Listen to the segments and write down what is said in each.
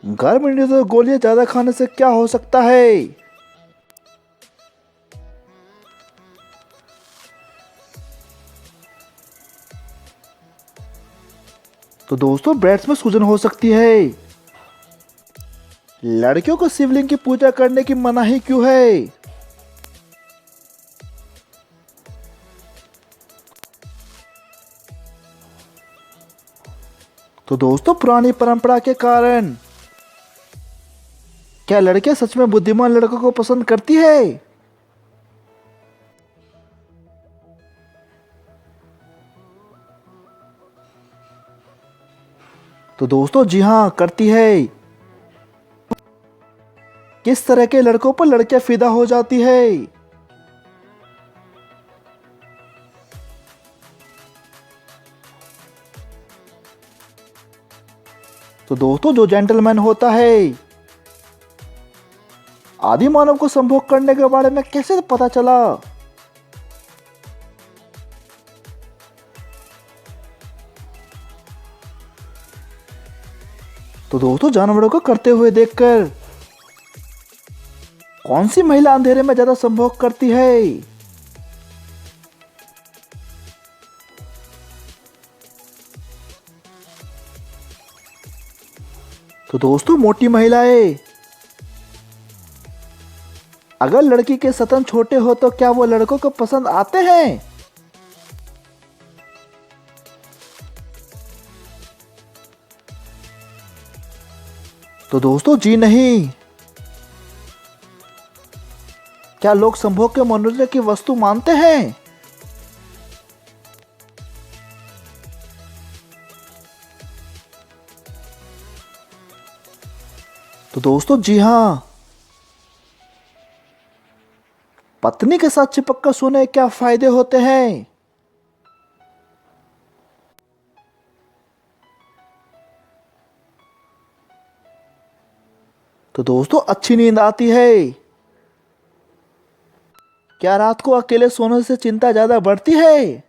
गर्म निरोधक गोलियां ज्यादा खाने से क्या हो सकता है? तो दोस्तों ब्रेड्स में सूजन हो सकती है। लड़कियों को शिवलिंग की पूजा करने की मनाही क्यों है? तो दोस्तों पुरानी परंपरा के कारण। क्या लड़कियां सच में बुद्धिमान लड़कों को पसंद करती है? तो दोस्तों जी हाँ, करती है। किस तरह के लड़कों पर लड़कियां फिदा हो जाती है? तो दोस्तों जो जेंटलमैन होता है। आदि मानव को संभोग करने के बारे में कैसे पता चला? तो दोस्तों जानवरों को करते हुए देखकर। कौन सी महिला अंधेरे में ज्यादा संभोग करती है? तो दोस्तों मोटी महिलाएं। अगर लड़की के स्तन छोटे हो तो क्या वो लड़कों को पसंद आते हैं? तो दोस्तों जी नहीं। क्या लोग संभोग के मनोरंजन की वस्तु मानते हैं? तो दोस्तों जी हाँ। पत्नी के साथ चिपक कर सोने के क्या फायदे होते हैं? तो दोस्तों अच्छी नींद आती है। क्या रात को अकेले सोने से चिंता ज्यादा बढ़ती है?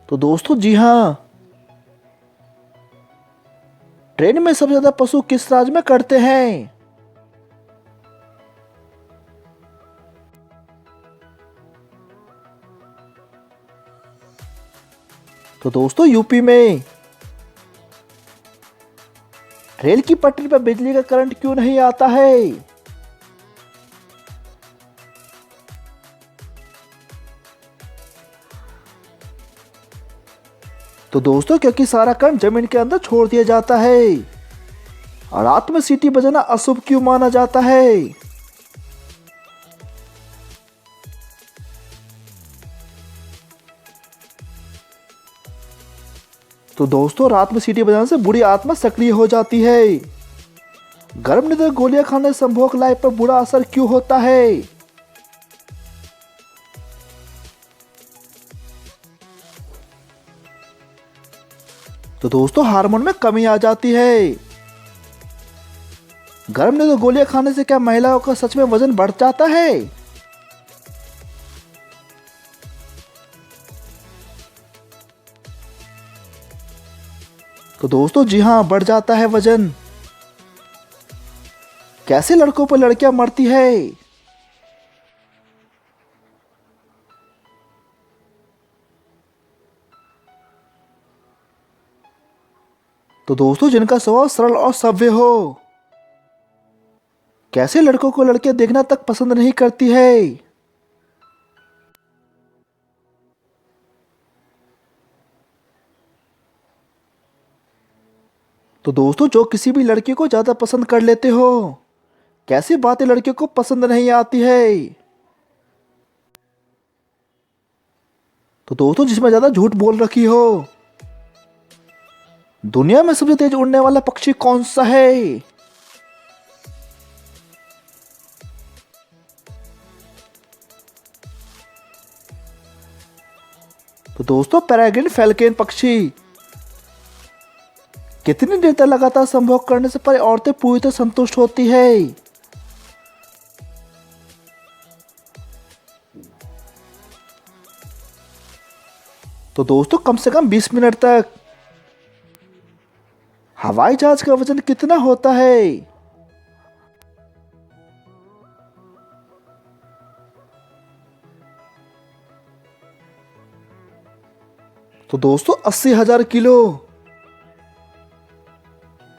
तो दोस्तों जी हाँ। ट्रेन में सबसे ज्यादा पशु किस राज्य में करते हैं? तो दोस्तों यूपी में। रेल की पटरी पर बिजली का करंट क्यों नहीं आता है? तो दोस्तों क्योंकि सारा करंट जमीन के अंदर छोड़ दिया जाता है। और रात में सीटी बजाना अशुभ क्यों माना जाता है? तो दोस्तों रात में सीटी बजाने से बुरी आत्मा सक्रिय हो जाती है। गर्म निरोधक गोलियां खाने से संभोग लाइफ पर बुरा असर क्यों होता है? तो दोस्तों हार्मोन में कमी आ जाती है। गर्म निरोधक गोलियां खाने से क्या महिलाओं का सच में वजन बढ़ जाता है? तो दोस्तों जी हाँ, बढ़ जाता है वजन। कैसे लड़कों पर लड़कियां मरती है? तो दोस्तों जिनका स्वभाव सरल और सभ्य हो। कैसे लड़कों को लड़कियां देखना तक पसंद नहीं करती है? तो दोस्तों जो किसी भी लड़की को ज्यादा पसंद कर लेते हो। कैसी बातें लड़कियों को पसंद नहीं आती है? तो दोस्तों जिसमें ज्यादा झूठ बोल रखी हो। दुनिया में सबसे तेज उड़ने वाला पक्षी कौन सा है? तो दोस्तों पेरेग्रिन फैल्कन पक्षी। कितनी देर तक लगातार संभोग करने से पर औरतें पूरी तरह संतुष्ट होती है? तो दोस्तों कम से कम 20 मिनट तक। हवाई जहाज का वजन कितना होता है? तो दोस्तों 80,000 किलो।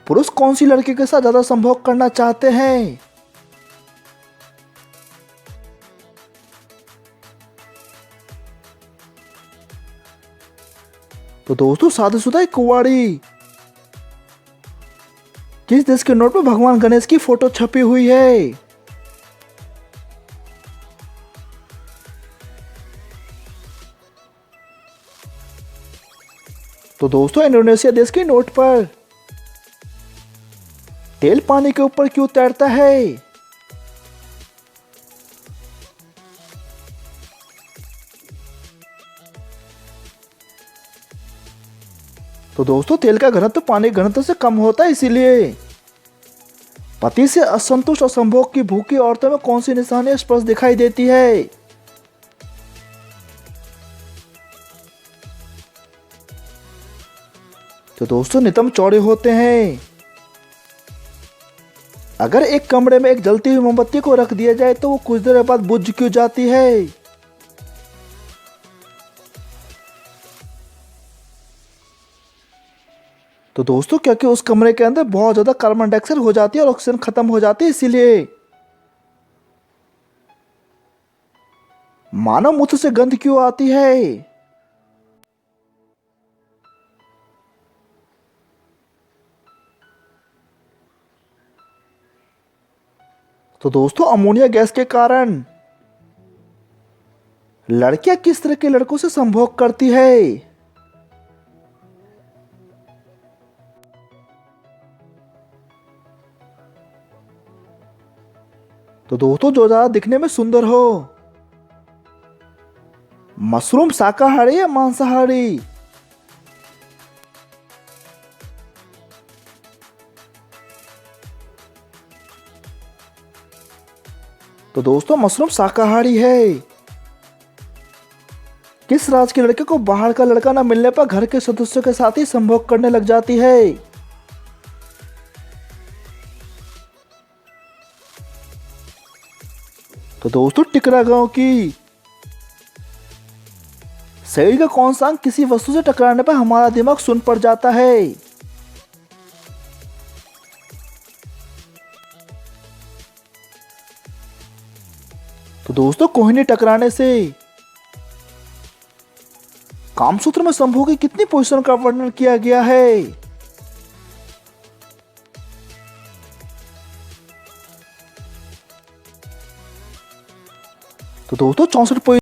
पुरुष कौन सी लड़की के साथ ज्यादा संभोग करना चाहते हैं? तो दोस्तों शादीशुदा एक कुंवारी। किस देश के नोट में भगवान गणेश की फोटो छपी हुई है? तो दोस्तों इंडोनेशिया देश के नोट पर। तेल पानी के ऊपर क्यों तैरता है? तो दोस्तों तेल का घनत्व पानी घनत्व से कम होता है इसीलिए। पति से असंतुष्ट और संभोग की भूखी औरतों में कौन सी निशानी स्पष्ट दिखाई देती है? तो दोस्तों नितंब चौड़े होते हैं। अगर एक कमरे में एक जलती हुई मोमबत्ती को रख दिया जाए तो वो कुछ देर बाद बुझ क्यों जाती है? तो दोस्तों क्योंकि उस कमरे के अंदर बहुत ज्यादा कार्बन डाइऑक्साइड हो जाती है और ऑक्सीजन खत्म हो जाती है इसीलिए। मानव मूत्र से गंध क्यों आती है? तो दोस्तों अमोनिया गैस के कारण। लड़कियां किस तरह के लड़कों से संभोग करती है? तो दोस्तों जो ज्यादा दिखने में सुंदर हो। मशरूम शाकाहारी या मांसाहारी? तो दोस्तों मशरूम शाकाहारी है। किस राज्य के लड़के को बाहर का लड़का न मिलने पर घर के सदस्यों के साथ ही संभोग करने लग जाती है? तो दोस्तों टिकरा गांव की। शरीर का कौन सा अंग किसी वस्तु से टकराने पर हमारा दिमाग सुन्न पड़ जाता है? तो दोस्तों कोहनी टकराने से। कामसूत्र में संभोग की कितनी पोजीशन का वर्णन किया गया है? तो दोस्तों 64